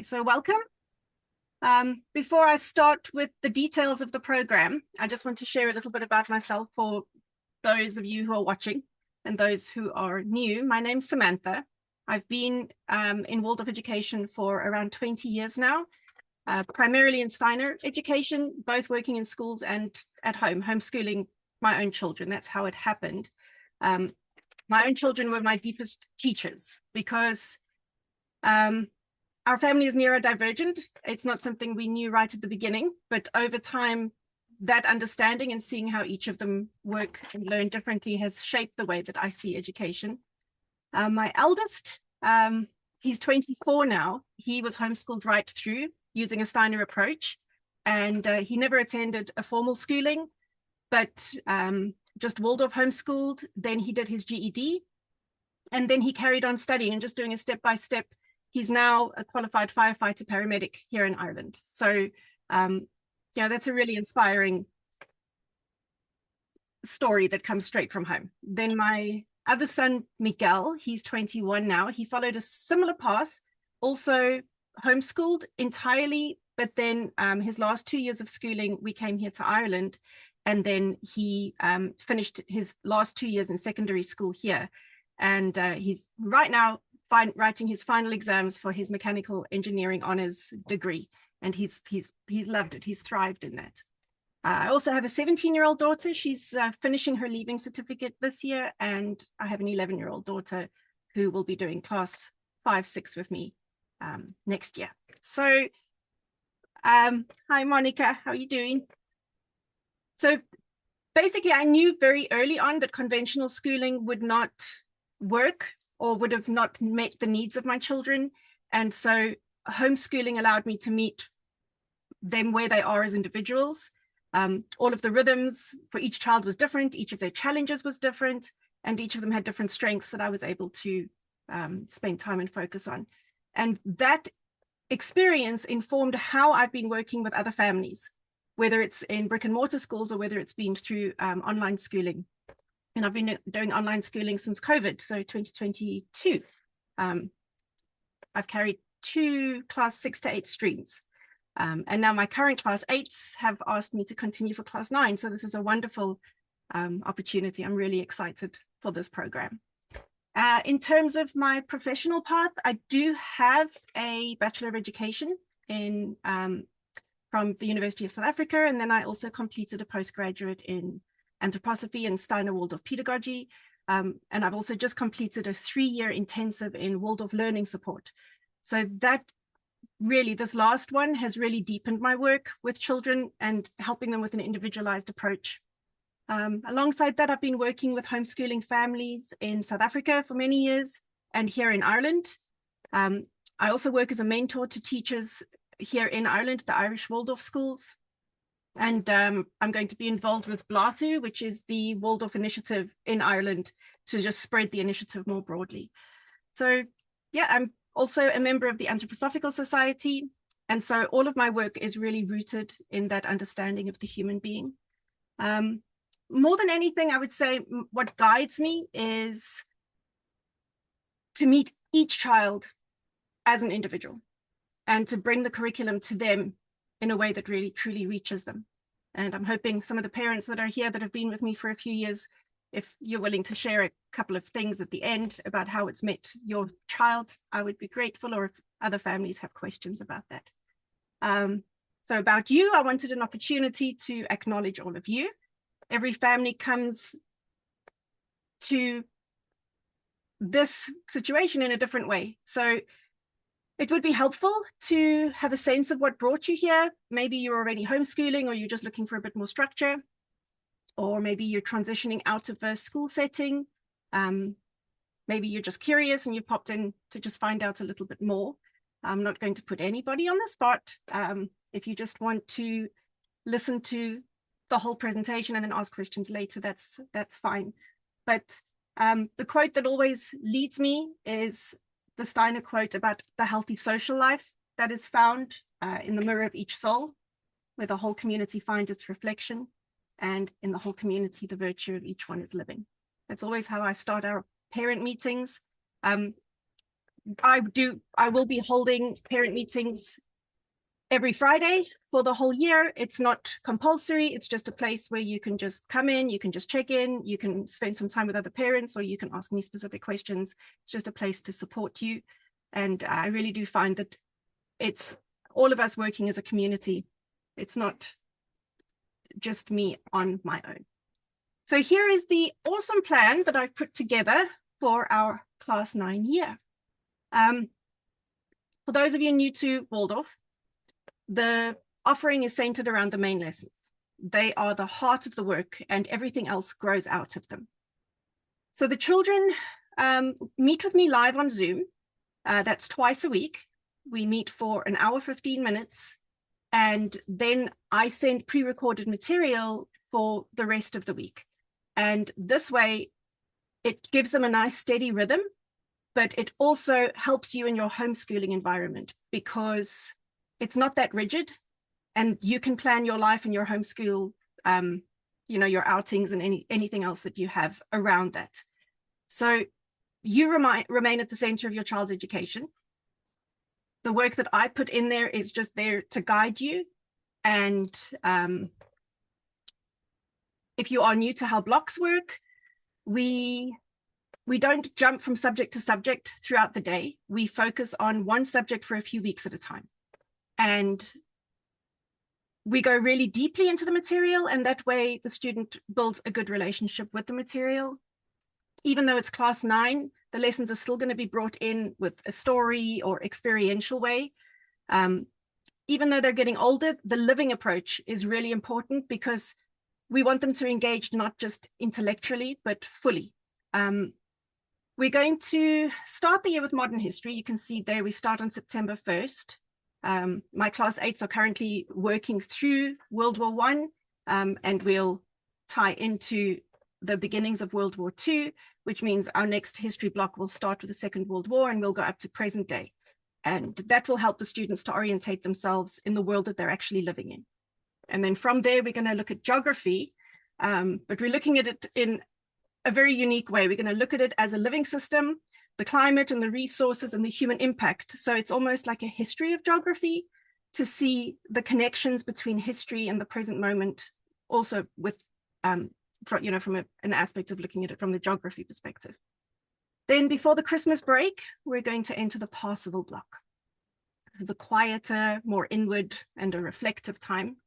So welcome. Before I start with the details of the program, I just want to share a little bit about myself for those of you who are watching and those who are new. My name's Samantha. I've been in Waldorf education for around 20 years now, primarily in Steiner education, both working in schools and at home, homeschooling my own children. That's how it happened. My own children were my deepest teachers because our family is neurodivergent. It's not something we knew right at the beginning, but over time, that understanding and seeing how each of them work and learn differently has shaped the way that I see education. My eldest, he's 24 now. He was homeschooled right through using a Steiner approach, and he never attended a formal schooling, but just Waldorf homeschooled. Then he did his GED, and then he carried on studying and just doing a step-by-step. He's now a qualified firefighter paramedic here in Ireland. So, yeah, that's a really inspiring story that comes straight from home. Then my other son, Miguel, he's 21 now. He followed a similar path, also homeschooled entirely, but then his last 2 years of schooling, we came here to Ireland, and then he finished his last 2 years in secondary school here. And he's right now writing his final exams for his mechanical engineering honors degree, and he's loved it. He's thrived in that. I also have a 17-year-old daughter. She's finishing her leaving certificate this year, and I have an 11-year-old daughter who will be doing class 5-6 with me next year. So, hi Monica, how are you doing? So basically, I knew very early on that conventional schooling would not work or would have not met the needs of my children. And so homeschooling allowed me to meet them where they are as individuals. All of the rhythms for each child was different. Each of their challenges was different. And each of them had different strengths that I was able to spend time and focus on. And that experience informed how I've been working with other families, whether it's in brick and mortar schools or whether it's been through online schooling. And I've been doing online schooling since COVID, so 2022. I've carried 2 class 6 to 8 streams. And now my current class 8s have asked me to continue for class 9. So this is a wonderful opportunity. I'm really excited for this program. In terms of my professional path, I do have a Bachelor of Education in from the University of South Africa. And then I also completed a postgraduate in anthroposophy and Steiner-Waldorf pedagogy. And I've also just completed a 3-year intensive in Waldorf learning support. So that really, this last one has really deepened my work with children and helping them with an individualized approach. Alongside that, I've been working with homeschooling families in South Africa for many years and here in Ireland. I also work as a mentor to teachers here in Ireland, the Irish Waldorf schools. And I'm going to be involved with Blathu, which is the Waldorf initiative in Ireland, to just spread the initiative more broadly. So yeah, I'm also a member of the Anthroposophical Society. And so all of my work is really rooted in that understanding of the human being. More than anything, I would say what guides me is to meet each child as an individual and to bring the curriculum to them in a way that really truly reaches them. And I'm hoping some of the parents that are here that have been with me for a few years, if you're willing to share a couple of things at the end about how it's met your child, I would be grateful, or if other families have questions about that. So about you, I wanted an opportunity to acknowledge all of you. Every family comes to this situation in a different way. So it would be helpful to have a sense of what brought you here. Maybe you're already homeschooling, or you're just looking for a bit more structure, or maybe you're transitioning out of a school setting. Maybe you're just curious and you've popped in to just find out a little bit more. I'm not going to put anybody on the spot. If you just want to listen to the whole presentation and then ask questions later, that's fine. But the quote that always leads me is the Steiner quote about the healthy social life that is found in the mirror of each soul, where the whole community finds its reflection, and in the whole community, the virtue of each one is living. That's always how I start our parent meetings. I will be holding parent meetings every Friday for the whole year. It's not compulsory. It's just a place where you can just come in, you can just check in, you can spend some time with other parents, or you can ask me specific questions. It's just a place to support you. And I really do find that it's all of us working as a community. It's not just me on my own. So here is the awesome plan that I've put together for our Class 9 year. For those of you new to Waldorf, the offering is centered around the main lessons. They are the heart of the work, and everything else grows out of them. So the children meet with me live on Zoom. That's twice a week. We meet for an hour, 15 minutes, and then I send pre-recorded material for the rest of the week. And this way, it gives them a nice steady rhythm, but it also helps you in your homeschooling environment because it's not that rigid, and you can plan your life and your homeschool, your outings and anything else that you have around that. So you remain at the center of your child's education. The work that I put in there is just there to guide you. And if you are new to how blocks work, we don't jump from subject to subject throughout the day. We focus on one subject for a few weeks at a time. And we go really deeply into the material, and that way the student builds a good relationship with the material. Even though it's Class 9, the lessons are still going to be brought in with a story or experiential way. Even though they're getting older, the living approach is really important because we want them to engage not just intellectually, but fully. We're going to start the year with modern history. You can see there we start on September 1st. My Class 8s are currently working through World War I, and we'll tie into the beginnings of World War II, which means our next history block will start with the Second World War and we'll go up to present day. And that will help the students to orientate themselves in the world that they're actually living in. And then from there, we're going to look at geography, but we're looking at it in a very unique way. We're going to look at it as a living system, the climate and the resources and the human impact. So it's almost like a history of geography to see the connections between history and the present moment, also with, from an aspect of looking at it from the geography perspective. Then before the Christmas break, we're going to enter the Parsifal block. It's a quieter, more inward and a reflective time.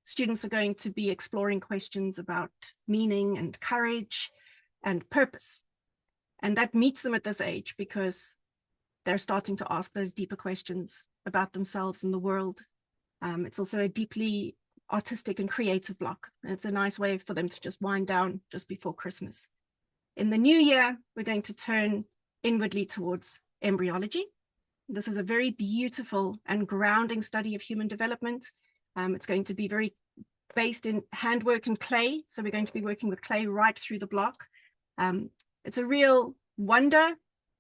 Students are going to be exploring questions about meaning and courage and purpose. And that meets them at this age because they're starting to ask those deeper questions about themselves and the world. It's also a deeply artistic and creative block. And it's a nice way for them to just wind down just before Christmas. In the new year, we're going to turn inwardly towards embryology. This is a very beautiful and grounding study of human development. It's going to be very based in handwork and clay. So we're going to be working with clay right through the block. It's a real wonder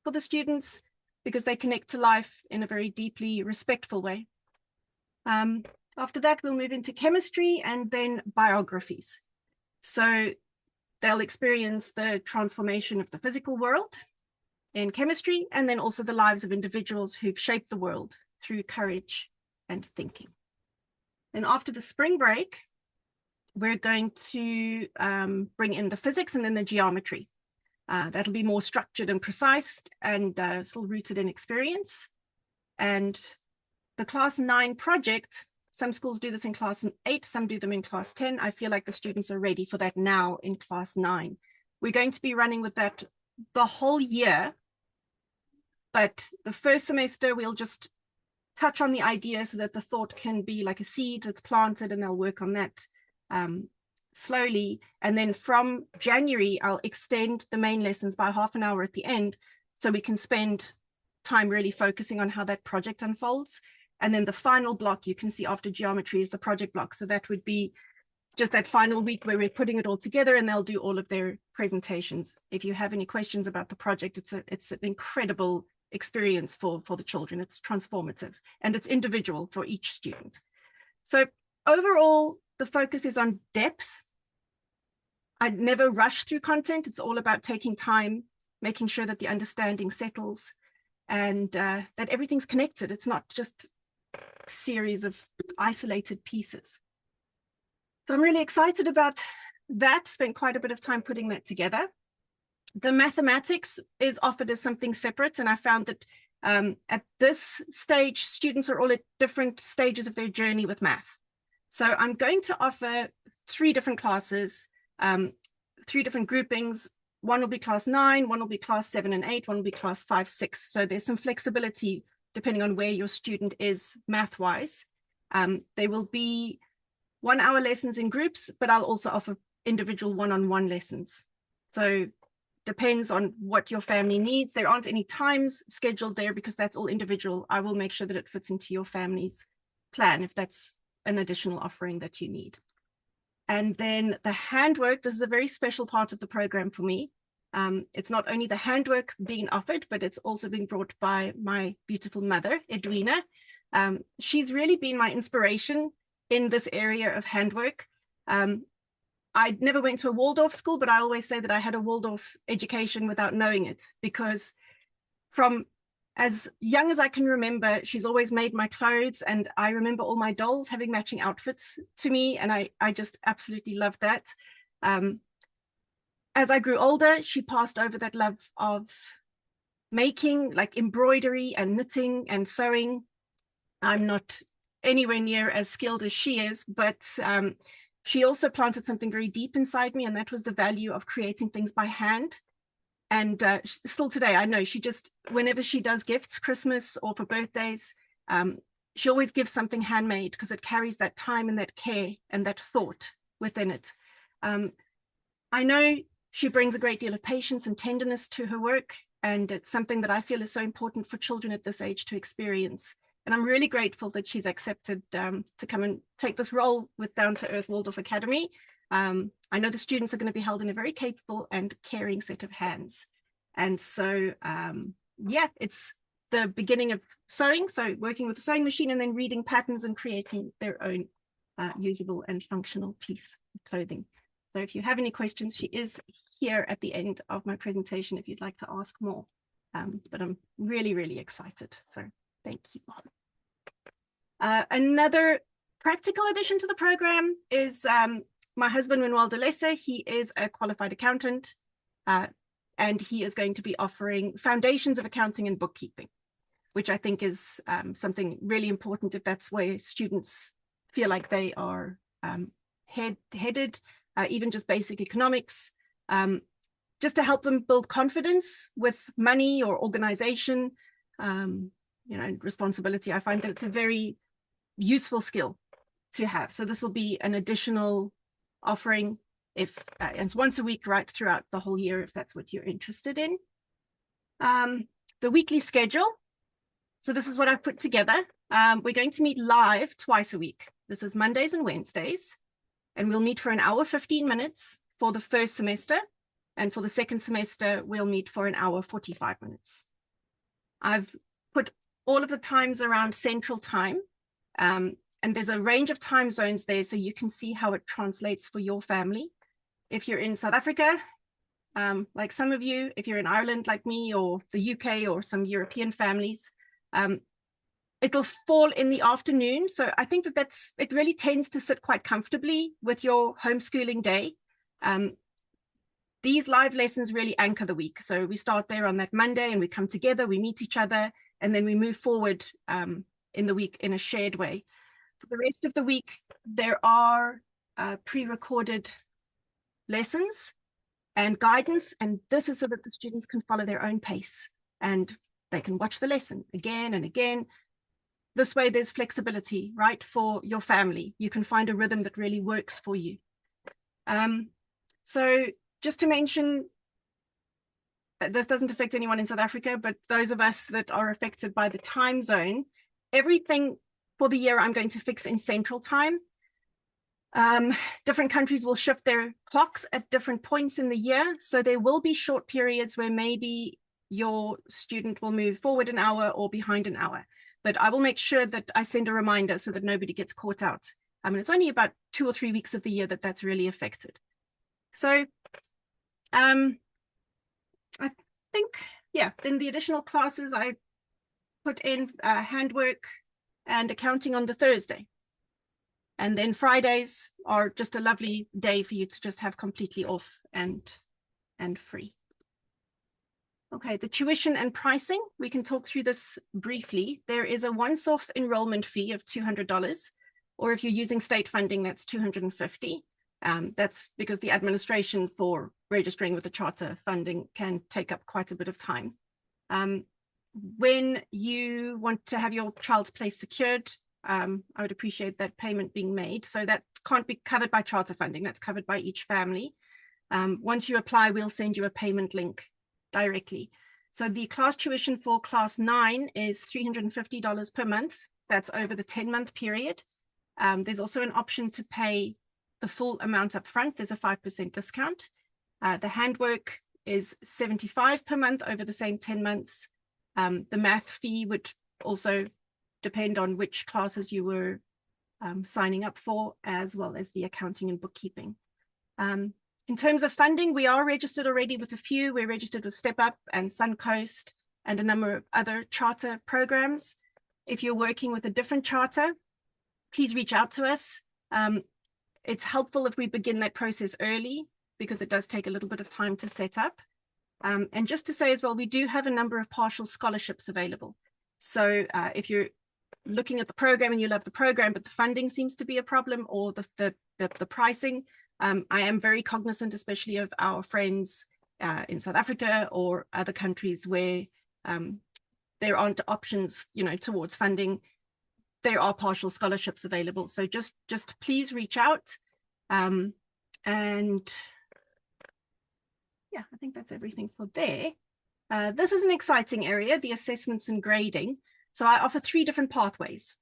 for the students because they connect to life in a very deeply respectful way. After that, we'll move into chemistry and then biographies. So they'll experience the transformation of the physical world in chemistry, and then also the lives of individuals who've shaped the world through courage and thinking. Then after the spring break, we're going to bring in the physics and then the geometry. That'll be more structured and precise and still rooted in experience. And the Class 9 project, some schools do this in Class 8, some do them in Class 10. I feel like the students are ready for that now in Class 9. We're going to be running with that the whole year, but the first semester we'll just touch on the idea so that the thought can be like a seed that's planted, and they'll work on that slowly. And then from January, I'll extend the main lessons by half an hour at the end so we can spend time really focusing on how that project unfolds. And then the final block you can see after geometry is the project block. So that would be just that final week where we're putting it all together, and they'll do all of their presentations. If you have any questions about the project, it's an incredible experience for the children. It's transformative and it's individual for each student. So overall, the focus is on depth. I'd never rush through content. It's all about taking time, making sure that the understanding settles. and that everything's connected. It's not just a series of isolated pieces. So I'm really excited about that. Spent quite a bit of time putting that together. The mathematics is offered as something separate, and I found that at this stage, students are all at different stages of their journey with math. So I'm going to offer 3 different classes, 3 different groupings. One will be class 9, one will be class 7 and 8, one will be class 5, 6. So there's some flexibility depending on where your student is math-wise. There will be 1-hour lessons in groups, but I'll also offer individual one-on-one lessons. So depends on what your family needs. There aren't any times scheduled there because that's all individual. I will make sure that it fits into your family's plan if that's an additional offering that you need. And then the handwork, this is a very special part of the program for me. It's not only the handwork being offered, but it's also being brought by my beautiful mother, Edwina. She's really been my inspiration in this area of handwork. I never went to a Waldorf school, but I always say that I had a Waldorf education without knowing it, because from as young as I can remember, she's always made my clothes, and I remember all my dolls having matching outfits to me, and I just absolutely loved that. As I grew older, she passed over that love of making, like embroidery and knitting and sewing. I'm not anywhere near as skilled as she is, but she also planted something very deep inside me, and that was the value of creating things by hand. And still today, I know she just, whenever she does gifts, Christmas or for birthdays, she always gives something handmade because it carries that time and that care and that thought within it. I know she brings a great deal of patience and tenderness to her work, and it's something that I feel is so important for children at this age to experience. And I'm really grateful that she's accepted to come and take this role with Down to Earth Waldorf Academy. I know the students are going to be held in a very capable and caring set of hands. And so, yeah, it's the beginning of sewing. So working with the sewing machine and then reading patterns and creating their own usable and functional piece of clothing. So if you have any questions, she is here at the end of my presentation if you'd like to ask more. But I'm really, really excited. So thank you. Another practical addition to the program is my husband, Manuel de Lesse. He is a qualified accountant, and he is going to be offering foundations of accounting and bookkeeping, which I think is something really important if that's where students feel like they are headed, even just basic economics, just to help them build confidence with money or organization, you know, responsibility. I find that it's a very useful skill to have. So this will be an additional offering if it's once a week right throughout the whole year, if that's what you're interested in. The weekly schedule. So this is what I've put together. We're going to meet live twice a week. This is Mondays and Wednesdays, and we'll meet for 1 hour, 15 minutes for the first semester. And for the second semester, we'll meet for 1 hour, 45 minutes. I've put all of the times around Central Time. And there's a range of time zones there, so you can see how it translates for your family. If you're in South Africa, like some of you, if you're in Ireland like me, or the UK, or some European families, it'll fall in the afternoon. So I think that it really tends to sit quite comfortably with your homeschooling day. These live lessons really anchor the week. So we start there on that Monday and we come together, we meet each other, and then we move forward in the week in a shared way. For the rest of the week, there are pre-recorded lessons and guidance, and this is so that the students can follow their own pace and they can watch the lesson again and again. This way there's flexibility, right, for your family. You can find a rhythm that really works for you. So just to mention, this doesn't affect anyone in South Africa, but those of us that are affected by the time zone, everything for the year I'm going to fix in Central Time. Different countries will shift their clocks at different points in the year. So there will be short periods where maybe your student will move forward 1 hour or behind 1 hour. But I will make sure that I send a reminder so that nobody gets caught out. I mean, it's only about 2 or 3 weeks of the year that that's really affected. So I think, yeah, then the additional classes, I put in handwork and accounting on the Thursday. And then Fridays are just a lovely day for you to just have completely off and free. Okay, the tuition and pricing, we can talk through this briefly. There is a once-off enrollment fee of $200, or if you're using state funding, that's $250. That's because the administration for registering with the charter funding can take up quite a bit of time. When you want to have your child's place secured, I would appreciate that payment being made. So that can't be covered by charter funding. That's covered by each family. Once you apply, we'll send you a payment link directly. So the class tuition for class 9 is $350 per month. That's over the 10-month period. There's also an option to pay the full amount up front. There's a 5% discount. The handwork is $75 per month over the same 10 months. The math fee would also depend on which classes you were signing up for, as well as the accounting and bookkeeping. In terms of funding, we are registered already with a few. We're registered with Step Up and Suncoast and a number of other charter programs. If you're working with a different charter, please reach out to us. It's helpful if we begin that process early because it does take a little bit of time to set up. And just to say as well, we do have a number of partial scholarships available. So if you're looking at the program and you love the program, but the funding seems to be a problem, or the pricing, I am very cognizant, especially of our friends in South Africa or other countries where there aren't options, towards funding. There are partial scholarships available. So just please reach out. And yeah, I think that's everything for there. This is an exciting area, the assessments and grading. So I offer 3 different pathways.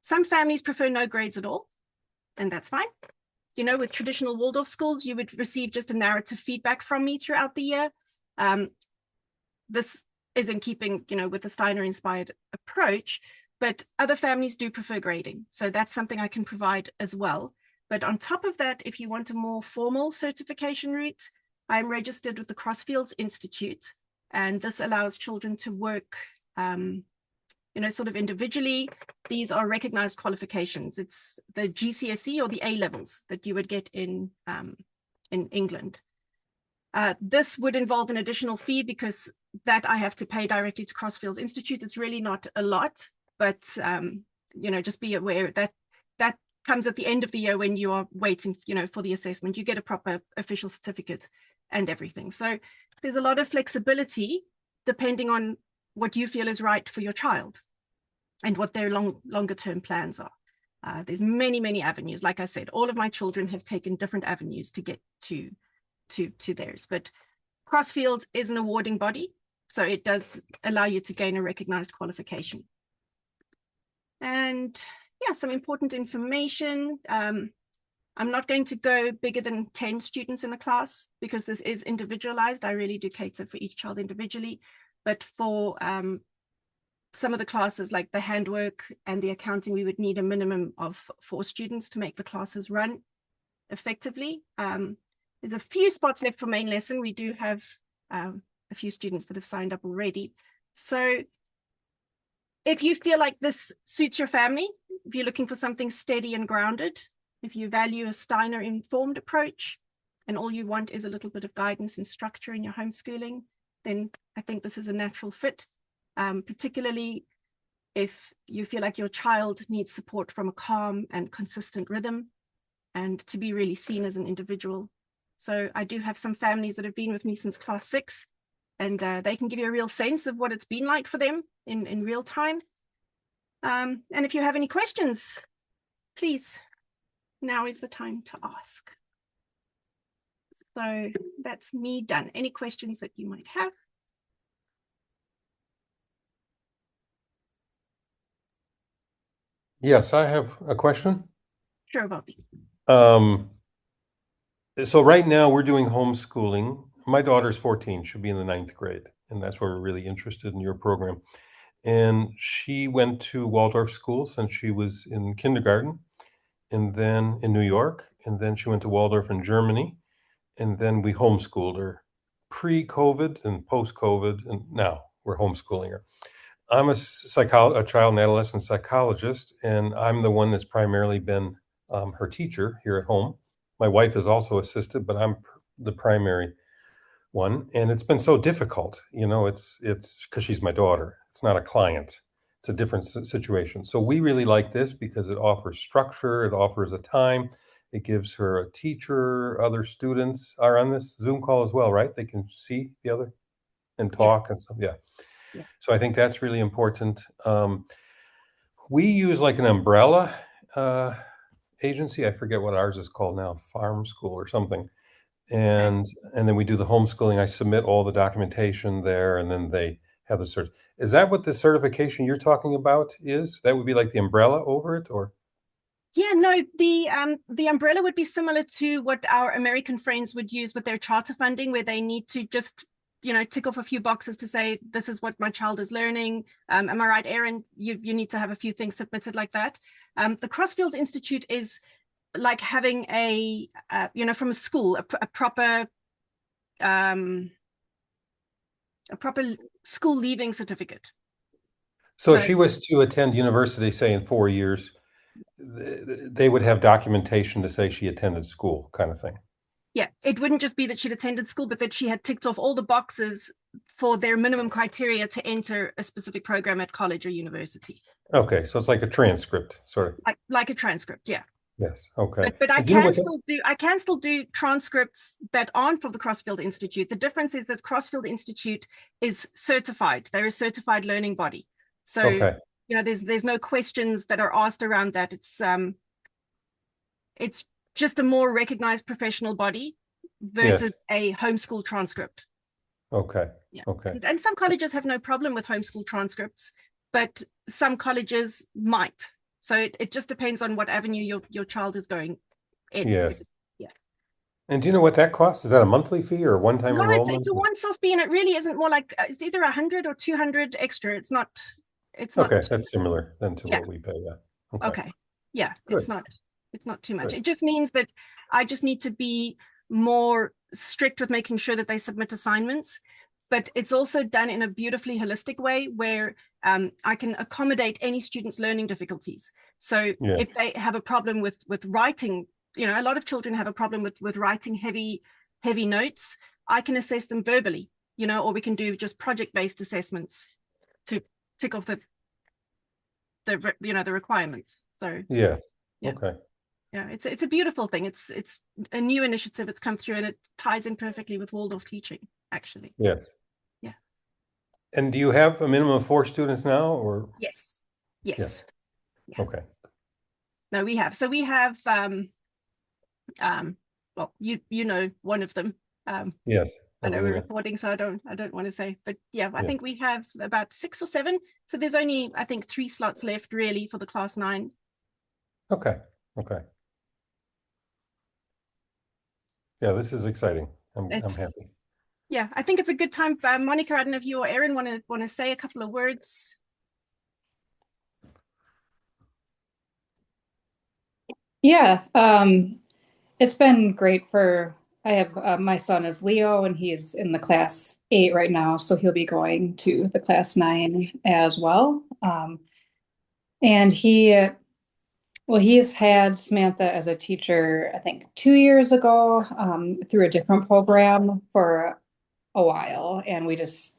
Some families prefer no grades at all, and that's fine. With traditional Waldorf schools, you would receive just a narrative feedback from me throughout the year. This is in keeping, with the Steiner-inspired approach, but other families do prefer grading. So that's something I can provide as well. But on top of that, if you want a more formal certification route, I'm registered with the Crossfields Institute, and this allows children to work sort of individually. These are recognized qualifications. It's the GCSE or the A levels that you would get in England. This would involve an additional fee because that I have to pay directly to Crossfields Institute. It's really not a lot, but just be aware that that comes at the end of the year when you are waiting, for the assessment. You get a proper official certificate and everything. So there's a lot of flexibility depending on what you feel is right for your child and what their longer term plans are. There's many avenues. Like I said, all of my children have taken different avenues to get to theirs, but Crossfields is an awarding body, so it does allow you to gain a recognized qualification. And yeah, some important information. I'm not going to go bigger than 10 students in a class because this is individualized. I really do cater for each child individually. But for some of the classes like the handwork and the accounting, we would need a minimum of 4 students to make the classes run effectively. There's a few spots left for main lesson. We do have a few students that have signed up already. So if you feel like this suits your family, if you're looking for something steady and grounded, if you value a Steiner-informed approach and all you want is a little bit of guidance and structure in your homeschooling, then I think this is a natural fit, particularly if you feel like your child needs support from a calm and consistent rhythm and to be really seen as an individual. So I do have some families that have been with me since class 6, and they can give you a real sense of what it's been like for them in real time. And if you have any questions, please, now is the time to ask. So that's me done. Any questions that you might have? Yes, I have a question. Sure, Bobby. So right now we're doing homeschooling. My daughter's 14. She'll be in the 9th grade, and that's why we're really interested in your program. And she went to Waldorf school since she was in kindergarten, and then in New York, and then she went to Waldorf in Germany, and then we homeschooled her pre-COVID and post-COVID, and now we're homeschooling her. I'm a child and adolescent psychologist, and I'm the one that's primarily been her teacher here at home. My wife is also assisted, but I'm the primary one, and it's been so difficult. It's because she's my daughter. It's not a client. It's a different situation. So we really like this because it offers structure. It offers a time. It gives her a teacher. Other students are on this Zoom call as well, right? They can see the other and Yeah. talk and stuff. Yeah. Yeah. So I think that's really important. We use like an umbrella agency. I forget what ours is called now, Farm School or something. Okay. And then we do the homeschooling. I submit all the documentation there, and then they have the cert. Is that what the certification you're talking about is? That would be like the umbrella over it, or? Yeah, no, the umbrella would be similar to what our American friends would use with their charter funding, where they need to just, tick off a few boxes to say, this is what my child is learning. Am I right, Aaron? You need to have a few things submitted like that. The Crossfields Institute is like having from a school, a proper school leaving certificate. So if she was to attend university, say in 4 years, they would have documentation to say she attended school, kind of thing. Yeah, it wouldn't just be that she'd attended school, but that she had ticked off all the boxes for their minimum criteria to enter a specific program at college or university. Okay, so it's like a transcript, sort of. Like a transcript, yeah. Yes. Okay. But I And do you know can still do transcripts that aren't from the Crossfield Institute. The difference is that Crossfield Institute is certified. They're a certified learning body. So Okay. there's no questions that are asked around that. It's just a more recognized professional body versus a homeschool transcript. Okay. Yeah. Okay. And some colleges have no problem with homeschool transcripts, but some colleges might. So it just depends on what avenue your child is going in. Yes. Yeah. And do you know what that costs? Is that a monthly fee or a one-time No, enrollment? it's a once-off fee, and it really isn't more like it's either 100 or 200 extra. It's not. Okay, that's similar then to Yeah. what we pay. Yeah. Okay. Yeah, Good. It's not too much. Good. It just means that I just need to be more strict with making sure that they submit assignments, but it's also done in a beautifully holistic way where I can accommodate any student's learning difficulties. So Yes. if they have a problem with writing, a lot of children have a problem with writing heavy notes, I can assess them verbally, or we can do just project-based assessments to tick off the requirements. So Yes. Yeah. Okay. yeah, it's a beautiful thing. It's a new initiative. It's come through and it ties in perfectly with Waldorf teaching, actually. Yes. Yeah. And do you have a minimum of 4 students now, or? Yes. Yes. Yeah. Okay. No, we have. So we have well, you know one of them. Yes. I know we're recording, so I don't want to say, but yeah, I think we have about 6 or 7. So there's only, I think, 3 slots left really for the class 9. Okay. Okay. Yeah, this is exciting. I'm happy. Yeah, I think it's a good time. Monica, I don't know if you or Erin want to say a couple of words. Yeah, it's been great I have my son is Leo, and he's in the class 8 right now, so he'll be going to the class 9 as well. And he's had Samantha as a teacher, I think 2 years ago, through a different program for a while, and we just,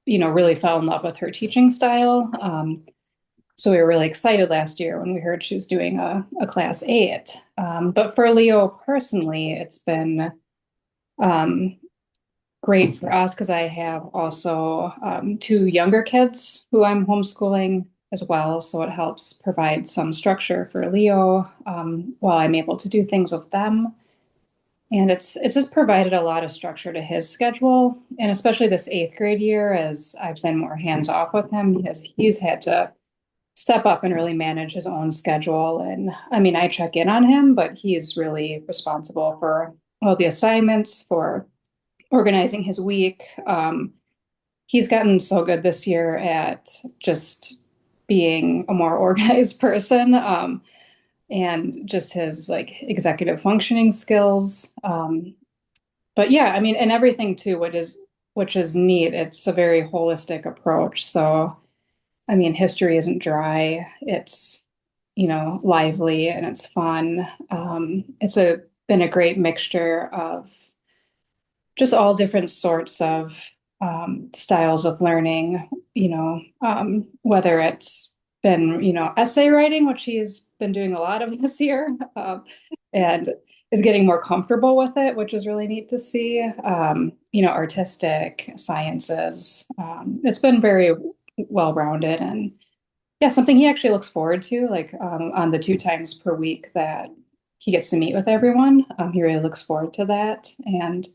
really fell in love with her teaching style. So we were really excited last year when we heard she was doing a class 8. But for Leo personally, it's been great for us because I have also 2 younger kids who I'm homeschooling as well. So it helps provide some structure for Leo while I'm able to do things with them. And it's just provided a lot of structure to his schedule. And especially this 8th grade year, as I've been more hands off with him, because he's had to step up and really manage his own schedule. And I mean, I check in on him, but he's really responsible for all the assignments, for organizing his week. He's gotten so good this year at just being a more organized person, and just his executive functioning skills. But yeah, I mean, and everything too, which is neat. It's a very holistic approach. So I mean, history isn't dry. It's, lively and it's fun. It's been a great mixture of just all different sorts of styles of learning, whether it's been, essay writing, which he's been doing a lot of this year, and is getting more comfortable with it, which is really neat to see. Artistic sciences. It's been very well-rounded and yeah, something he actually looks forward to, like on the 2 times per week that he gets to meet with everyone. He really looks forward to that. And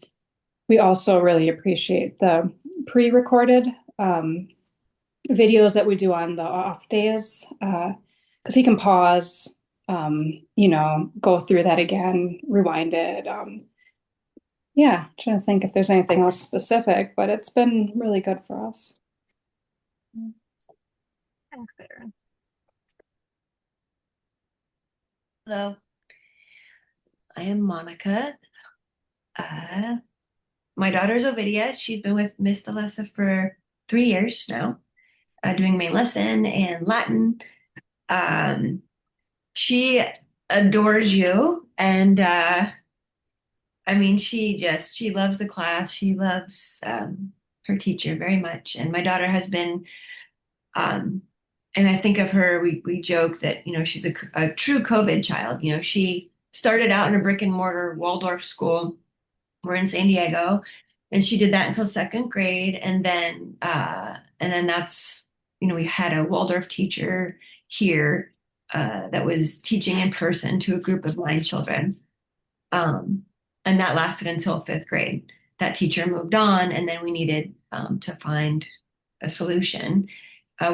we also really appreciate the pre-recorded videos that we do on the off days because he can pause, go through that again, rewind it. Yeah, trying to think if there's anything else specific, but it's been really good for us. Thanks, Erin. Hello, I am Monica. My daughter's Ovidia. She's been with Miss Delessa for 3 years now, doing main lesson and Latin. She adores you, and I mean, she loves the class. She loves her teacher very much. And my daughter has been, and I think of her, we joke that, she's a true COVID child. She started out in a brick and mortar Waldorf school. We're in San Diego, and she did that until 2nd grade. And then that's, we had a Waldorf teacher here that was teaching in person to a group of blind children. And that lasted until 5th grade. That teacher moved on, and then we needed to find a solution.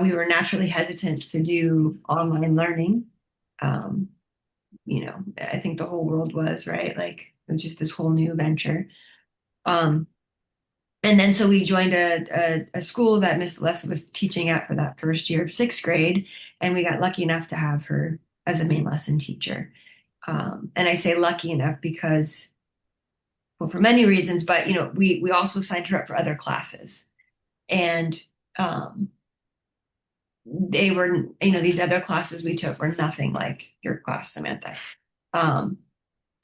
We were naturally hesitant to do online learning. I think the whole world was, right? Like, it was just this whole new venture. And then so we joined a school that Miss Leslie was teaching at for that first year of 6th grade, and we got lucky enough to have her as a main lesson teacher. And I say lucky enough because, well, for many reasons, but we also signed her up for other classes, and they were, these other classes we took were nothing like your class, Samantha.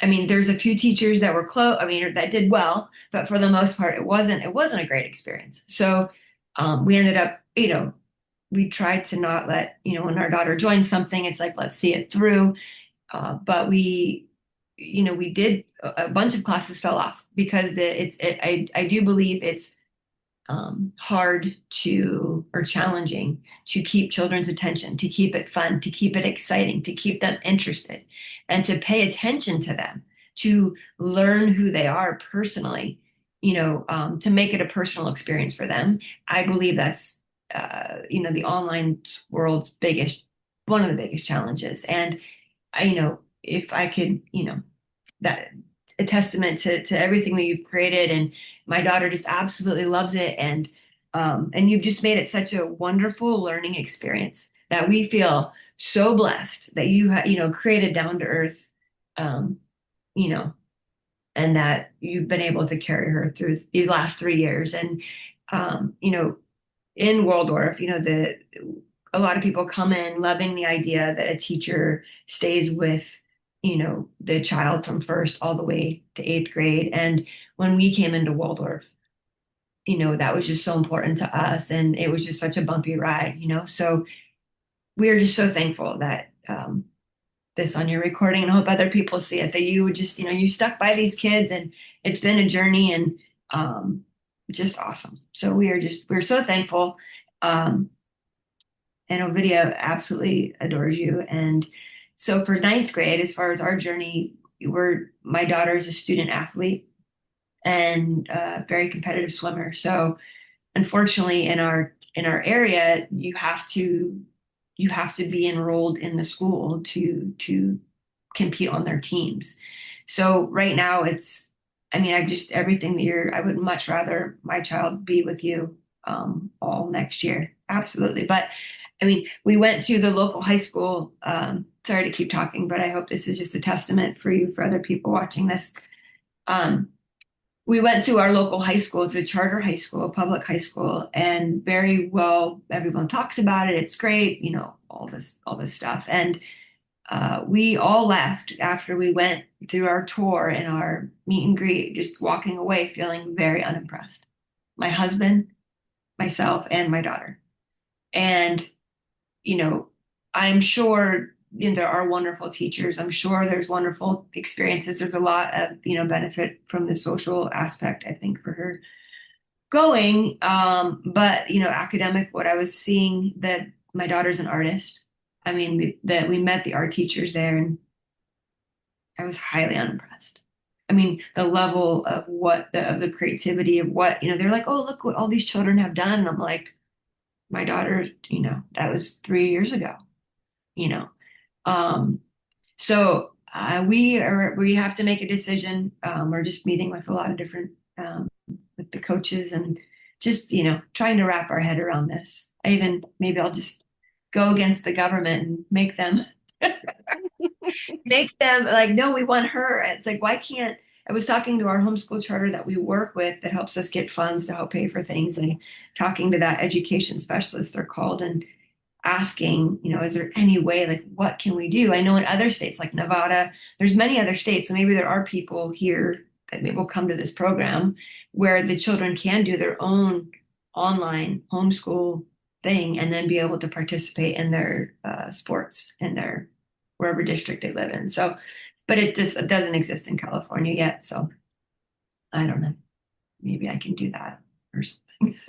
I mean, there's a few teachers that were close, that did well, but for the most part, it wasn't a great experience. So we ended up, we tried to not let, when our daughter joined something, it's like, let's see it through. But we did, a bunch of classes fell off because I do believe it's hard or challenging to keep children's attention, to keep it fun, to keep it exciting, to keep them interested, and to pay attention to them, to learn who they are personally, to make it a personal experience for them. I believe that's, the online world's one of the biggest challenges. And if I could, that a testament to everything that you've created, and my daughter just absolutely loves it, and you've just made it such a wonderful learning experience that we feel so blessed that you created Down to Earth, and that you've been able to carry her through these last 3 years. And in Waldorf, a lot of people come in loving the idea that a teacher stays with the child from 1st all the way to 8th grade. And when we came into Waldorf, that was just so important to us, and it was just such a bumpy ride, so we are just so thankful that this on your recording, and I hope other people see it, that you would just, you stuck by these kids, and it's been a journey, and just awesome. So we're so thankful. And Ovidia absolutely adores you. And so for 9th grade, as far as our journey, my daughter is a student athlete and a very competitive swimmer. So unfortunately, in our area, you have to be enrolled in the school to compete on their teams. So right now everything that I would much rather my child be with you all next year. Absolutely. But we went to the local high school. Sorry to keep talking, but I hope this is just a testament for you, for other people watching this. we went to our local high school. It's a charter high school, a public high school, and very well, everyone talks about it. It's great, you know, all this stuff. And we all left after we went through our tour and our meet and greet, just walking away feeling very unimpressed. My husband, myself, and my daughter. And, you know, I'm sure, you know, there are wonderful teachers. I'm sure there's wonderful experiences. There's a lot of, you know, benefit from the social aspect, I think, for her going. But, you know, academic, what I was seeing, that my daughter's an artist. I mean, that we met the art teachers there, and I was highly unimpressed. I mean, the level of the creativity of what, you know, they're like, oh, look what all these children have done. And I'm like, my daughter, you know, that was 3 years ago, you know. So we have to make a decision. We're just meeting with a lot of different with the coaches, and just, you know, trying to wrap our head around this. Maybe I'll just go against the government and make them like, no, we want her. It's like, why can't, I was talking to our homeschool charter that we work with that helps us get funds to help pay for things, and talking to that education specialist, they're called, and asking, you know, is there any way, like, what can we do? I know in other states like Nevada, there's many other states, so maybe there are people here that maybe will come to this program where the children can do their own online homeschool thing and then be able to participate in their sports in their wherever district they live in. So, but it doesn't exist in California yet. So I don't know. Maybe I can do that or something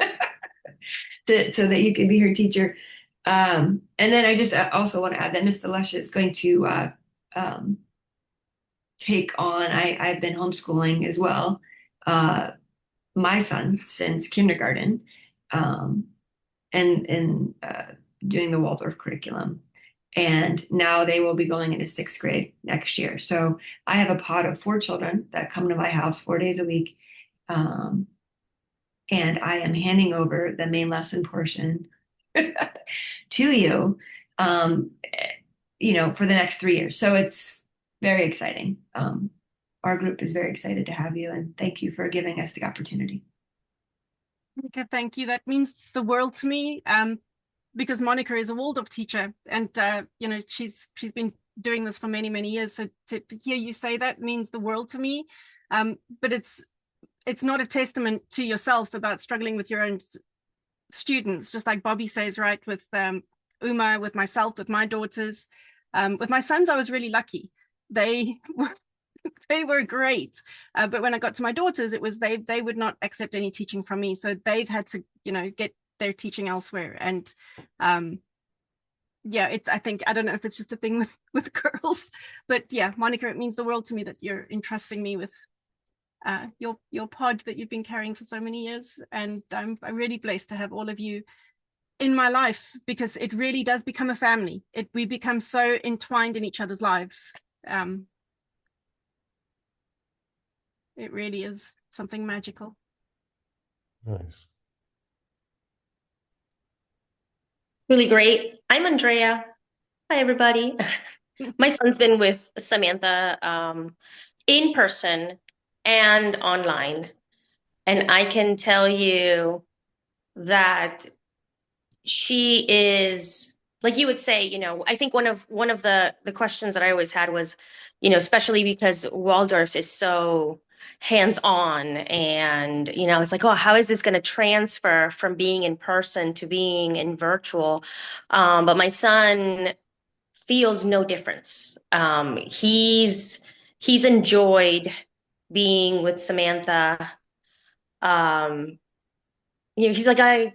so that you can be her teacher. And then I just also want to add that Mr. Lush is going to take on, I've been homeschooling as well, my son since kindergarten, and doing the Waldorf curriculum. And now they will be going into 6th grade next year. So I have a pod of 4 children that come to my house 4 days a week. And I am handing over the main lesson portion to you, you know, for the next 3 years. So it's very exciting. Our group is very excited to have you, and thank you for giving us the opportunity. Okay, thank you. That means the world to me, because Monica is a Waldorf teacher, and you know, she's been doing this for many, many years. So to hear you say that means the world to me. But it's not a testament to yourself about struggling with your own students, just like Bobby says, right? With Uma, with myself, with my daughters, with my sons, I was really lucky. They were great, but when I got to my daughters, it was they would not accept any teaching from me, so they've had to, you know, get their teaching elsewhere. And yeah, I think, I don't know if it's just a thing with girls, but yeah, Monica, it means the world to me that you're entrusting me with your pod that you've been carrying for so many years. And I'm really blessed to have all of you in my life, because it really does become a family. We become so entwined in each other's lives. It really is something magical. Nice. Really great. I'm Andrea. Hi, everybody. My son's been with Samantha in person and online. And I can tell you that she is, like you would say, you know, I think one of the questions that I always had was, you know, especially because Waldorf is so hands-on, and, you know, it's like, oh, how is this going to transfer from being in person to being in virtual? But my son feels no difference. He's enjoyed being with Samantha. You know, he's like, I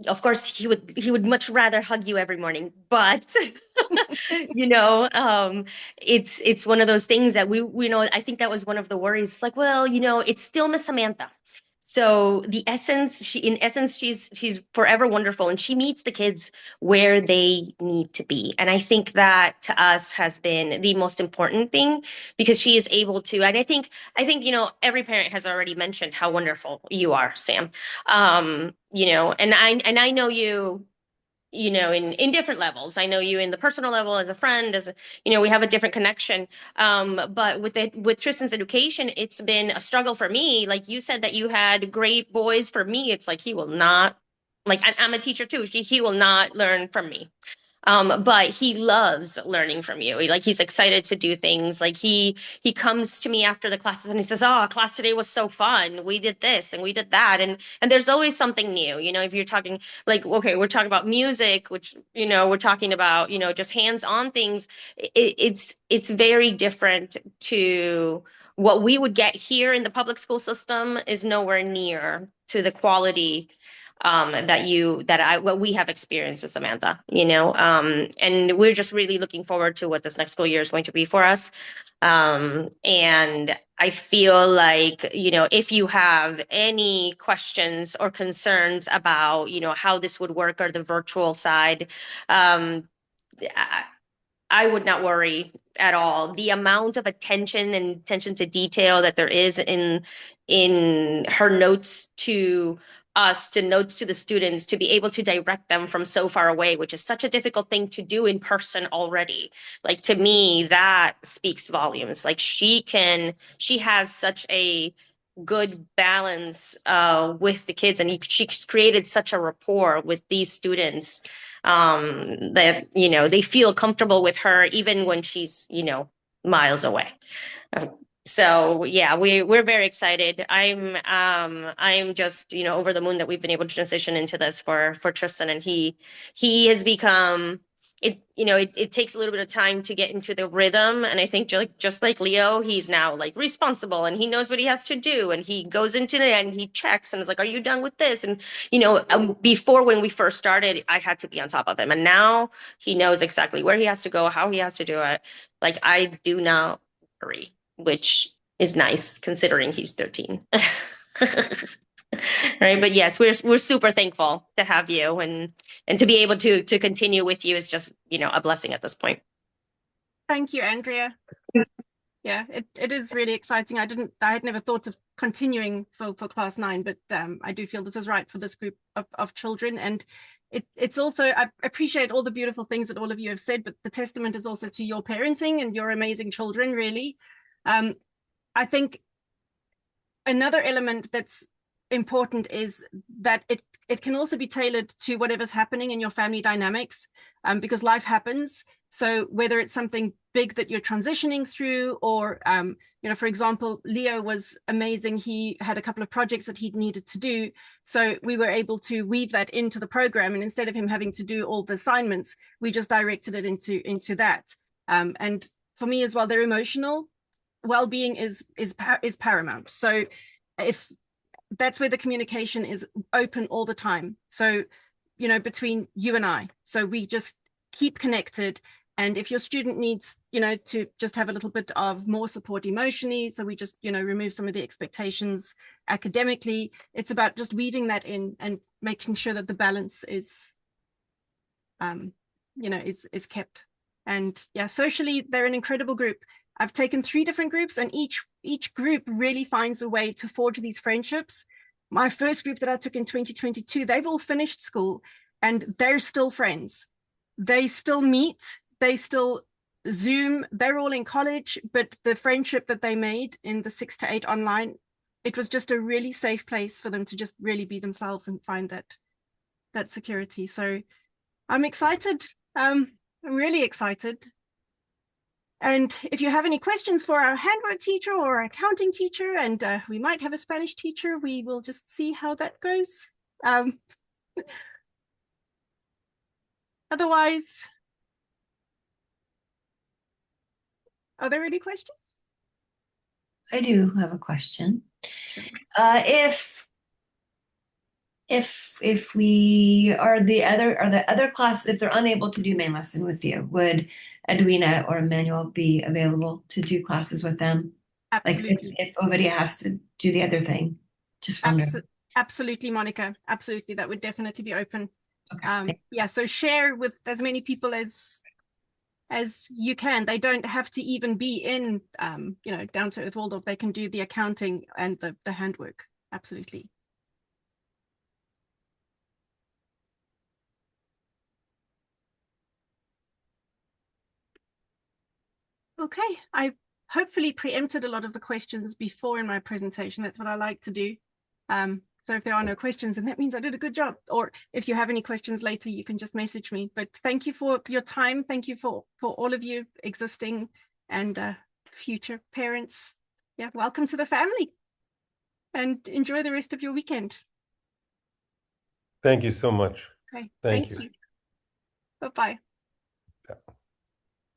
of course he would much rather hug you every morning, but you know, it's one of those things that we know. I think that was one of the worries, like, well, you know, it's still Miss Samantha. So in essence, she's forever wonderful, and she meets the kids where they need to be. And I think that to us has been the most important thing, because she is able to, and I think, you know, every parent has already mentioned how wonderful you are, Sam. You know, and I know you in different levels. I know you in the personal level as a friend, we have a different connection. But with Tristan's education, it's been a struggle for me. Like you said that you had great boys. For me, it's like he will not, like I'm a teacher too. He will not learn from me. But he loves learning from you. He's excited to do things. Like he comes to me after the classes and he says, "Oh, class today was so fun. We did this and we did that." And there's always something new. If you're talking like, okay, we're talking about music, which, we're talking about, just hands-on things. It's very different to what we would get here in the public school system is nowhere near to the quality what we have experienced with Samantha, and we're just really looking forward to what this next school year is going to be for us. And I feel like, if you have any questions or concerns about, how this would work or the virtual side, I would not worry at all. The amount of attention and attention to detail that there is in her notes to us, to notes to the students, to be able to direct them from so far away, which is such a difficult thing to do in person already. Like, to me, that speaks volumes. Like, she has such a good balance with the kids, and she's created such a rapport with these students that they feel comfortable with her even when she's miles away. So yeah, we're very excited. I'm just over the moon that we've been able to transition into this for Tristan, and he has become it. It takes a little bit of time to get into the rhythm, and I think just like Leo, he's now like responsible and he knows what he has to do, and he goes into it and he checks and is like, "Are you done with this?" And before, when we first started, I had to be on top of him, and now he knows exactly where he has to go, how he has to do it. Like, I do not worry, which is nice considering he's 13. Right. But yes, we're super thankful to have you, and to be able to continue with you is just, a blessing at this point. Thank you, Andrea. Yeah, it is really exciting. I had never thought of continuing for class 9, but I do feel this is right for this group of children. And it's also, I appreciate all the beautiful things that all of you have said, but the testament is also to your parenting and your amazing children, really. I think another element that's important is that it can also be tailored to whatever's happening in your family dynamics, because life happens. So whether it's something big that you're transitioning through, or for example, Leo was amazing. He had a couple of projects that he needed to do, so we were able to weave that into the program, and instead of him having to do all the assignments, we just directed it into that. And for me as well, their emotional well-being is paramount. So if that's where the communication is open all the time, so between you and I, so we just keep connected. And if your student needs to just have a little bit of more support emotionally, so we just remove some of the expectations academically, it's about just weaving that in and making sure that the balance is is kept. And yeah, socially, they're an incredible group. I've taken 3 different groups, and each group really finds a way to forge these friendships. My first group that I took in 2022, they've all finished school and they're still friends. They still meet, they still Zoom, they're all in college, but the friendship that they made in the 6 to 8 online, it was just a really safe place for them to just really be themselves and find that security. So I'm excited. I'm really excited. And if you have any questions for our handwork teacher or our accounting teacher, and we might have a Spanish teacher, we will just see how that goes. Otherwise, are there any questions? I do have a question. Sure. If we are the other class, if they're unable to do main lesson with you, would Edwina or Emmanuel be available to do classes with them? Absolutely. Like if Ovidia has to do the other thing, just wondering. Absolutely, Monica. Absolutely, that would definitely be open. Okay. Yeah, so share with as many people as you can. They don't have to even be in Down to Earth Waldorf. They can do the accounting and the handwork. Absolutely. Okay, I hopefully preempted a lot of the questions before in my presentation. That's what I like to do. So if there are no questions, then that means I did a good job. Or if you have any questions later, you can just message me. But thank you for your time. Thank you for all of you existing and future parents. Yeah, welcome to the family. And enjoy the rest of your weekend. Thank you so much. Okay, Thank thank you. you. Bye-bye. Yeah.